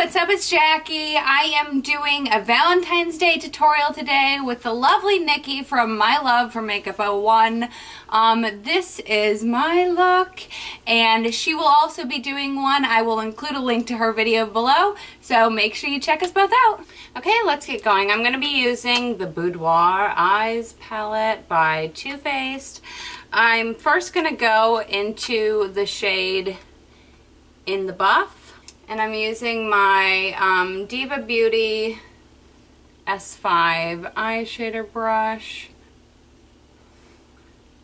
what's up? It's Jackie. I am doing a Valentine's Day tutorial today with the lovely Nikki from MyLoveForMakeup01. This is my look, and she will also be doing one. I will include a link to her video below, so make sure you check us both out. Okay, let's get going. I'm going to be using the Boudoir Eyes palette by Too Faced. I'm first going to go into the shade In the Buff. And I'm using my Diva Beauty S5 eyeshader brush.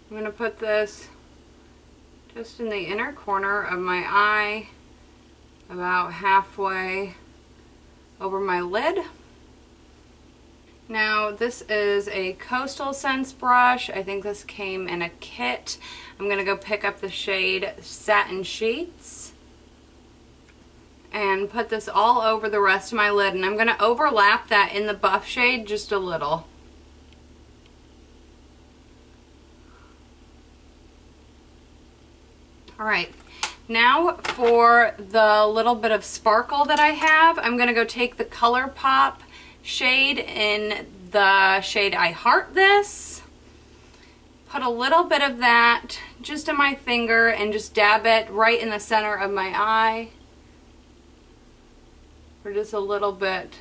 I'm going to put this just in the inner corner of my eye, about halfway over my lid. Now this is a Coastal Scents brush. I think this came in a kit. I'm going to go pick up the shade Satin Sheets and put this all over the rest of my lid, and I'm going to overlap that In the Buff shade just a little. Alright, now for the little bit of sparkle that I have, I'm going to go take the ColourPop shade in the shade I Heart This. Put a little bit of that just on my finger and just dab it right in the center of my eye. For just a little bit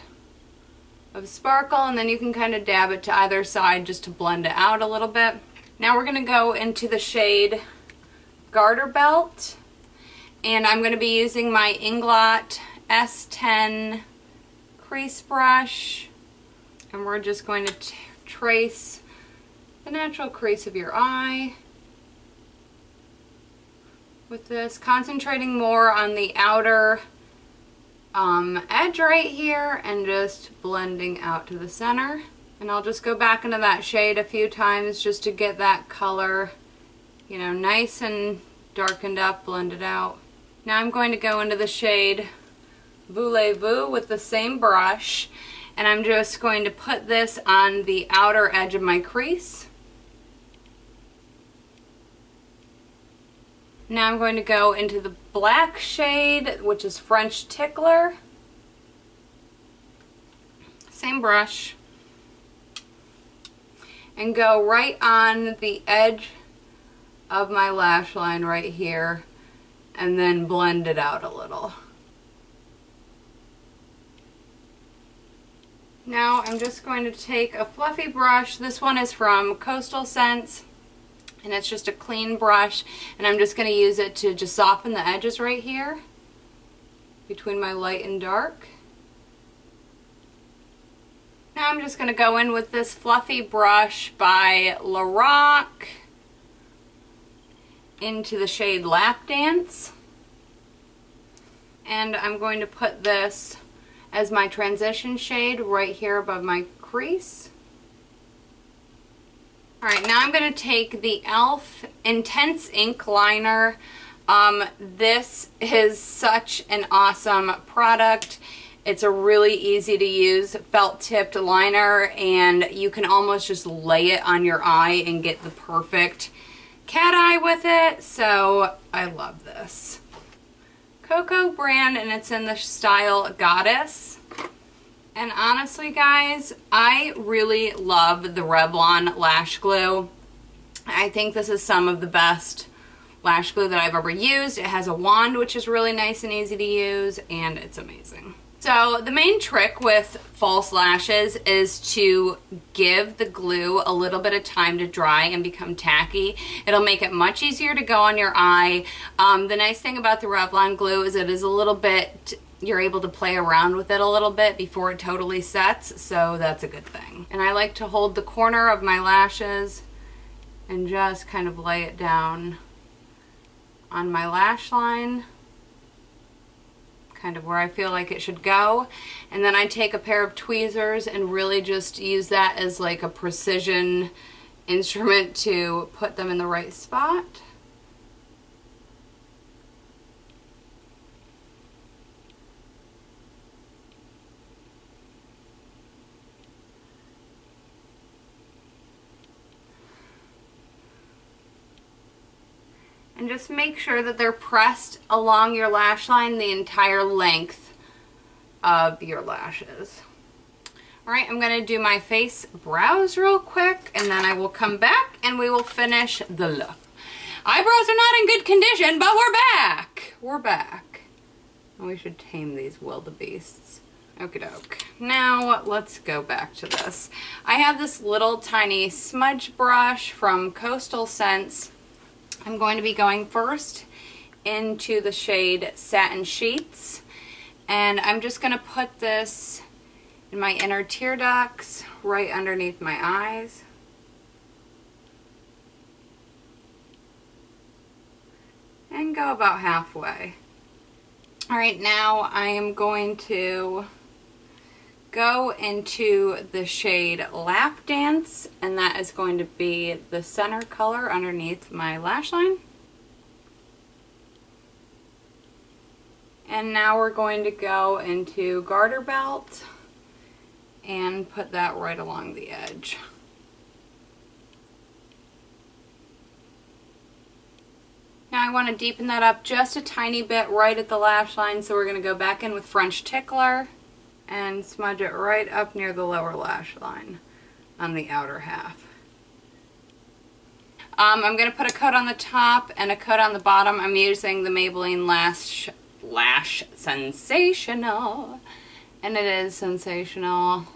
of sparkle, and then you can kind of dab it to either side just to blend it out a little bit. Now we're going to go into the shade Garter Belt, and I'm going to be using my Inglot S10 crease brush, and we're just going to trace the natural crease of your eye with this, concentrating more on the outer edge right here and just blending out to the center. And I'll just go back into that shade a few times just to get that color, you know, nice and darkened up, blended out. Now I'm going to go into the shade Voulez-Vous with the same brush, and I'm just going to put this on the outer edge of my crease. Now I'm going to go into the black shade, which is French Tickler. Same brush. And go right on the edge of my lash line right here, and then blend it out a little. Now I'm just going to take a fluffy brush. This one is from Coastal Scents, and it's just a clean brush, and I'm just going to use it to just soften the edges right here between my light and dark. Now I'm just going to go in with this fluffy brush by Lorac into the shade Lap Dance, and I'm going to put this as my transition shade right here above my crease. Alright, now I'm going to take the e.l.f. Intense Ink Liner. This is such an awesome product. It's a really easy to use felt tipped liner, and you can almost just lay it on your eye and get the perfect cat eye with it, so I love this. Cocoa brand, and it's in the style Goddess. And honestly, guys, I really love the Revlon lash glue. I think this is some of the best lash glue that I've ever used. It has a wand, which is really nice and easy to use, and it's amazing. So the main trick with false lashes is to give the glue a little bit of time to dry and become tacky. It'll make it much easier to go on your eye. The nice thing about the Revlon glue is it is a little bit, you're able to play around with it a little bit before it totally sets, so that's a good thing. And I like to hold the corner of my lashes and just kind of lay it down on my lash line, kind of where I feel like it should go. And then I take a pair of tweezers and really just use that as like a precision instrument to put them in the right spot. And just make sure that they're pressed along your lash line the entire length of your lashes. Alright, I'm going to do my face brows real quick, and then I will come back and we will finish the look. Eyebrows are not in good condition, but we're back. We're back. We should tame these wildebeests. Okie doke. Now let's go back to this. I have this little tiny smudge brush from Coastal Scents. I'm going to be going first into the shade Satin Sheets, and I'm just going to put this in my inner tear ducts right underneath my eyes. And go about halfway. Alright, now I am going to go into the shade Lap Dance, and that is going to be the center color underneath my lash line. And now we're going to go into Garter Belt and put that right along the edge. Now I want to deepen that up just a tiny bit right at the lash line, so we're going to go back in with French Tickler and smudge it right up near the lower lash line on the outer half. I'm going to put a coat on the top and a coat on the bottom. I'm using the Maybelline Lash Sensational, and it is sensational,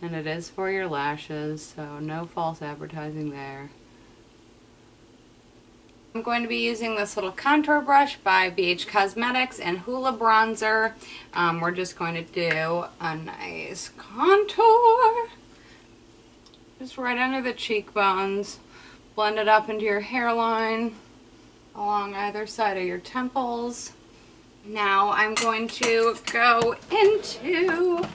and it is for your lashes, so no false advertising there. I'm going to be using this little contour brush by BH Cosmetics and Hoola Bronzer. We're just going to do a nice contour just right under the cheekbones. Blend it up into your hairline along either side of your temples. Now I'm going to go into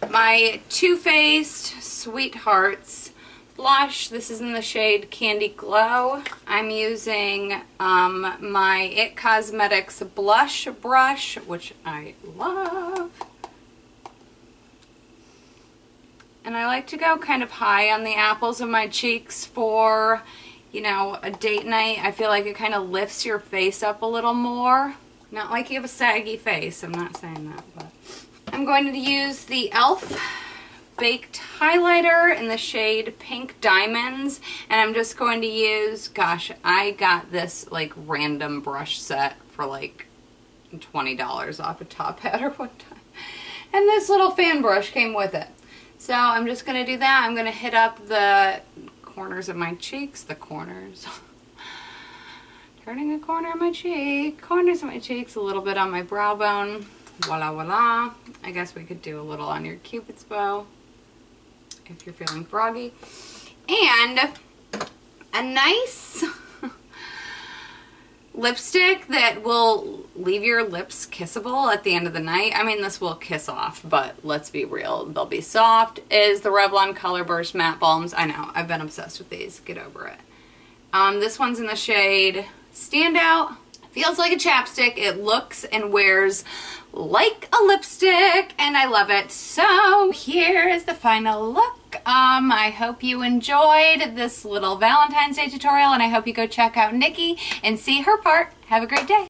my Too Faced Sweethearts blush. This is in the shade Candy Glow. I'm using my IT Cosmetics blush brush, which I love. And I like to go kind of high on the apples of my cheeks for, you know, a date night. I feel like it kind of lifts your face up a little more. Not like you have a saggy face, I'm not saying that, but I'm going to use the e.l.f. Baked Highlighter in the shade Pink Diamonds, and I'm just going to use, gosh, I got this like random brush set for like $20 off a Top Hatter one time, and this little fan brush came with it. So I'm just going to do that. I'm going to hit up the corners of my cheeks, the corners, turning a corner of my cheek, corners of my cheeks, a little bit on my brow bone, voila voila. I guess we could do a little on your Cupid's bow if you're feeling froggy, and a nice lipstick that will leave your lips kissable at the end of the night. I mean, this will kiss off, but let's be real, they'll be soft, is the Revlon Color Burst Matte Balms. I know, I've been obsessed with these, get over it. This one's in the shade Standout. Feels like a chapstick. It looks and wears like a lipstick, and I love it. So here is the final look. I hope you enjoyed this little Valentine's Day tutorial, and I hope you go check out Nikki and see her part. Have a great day.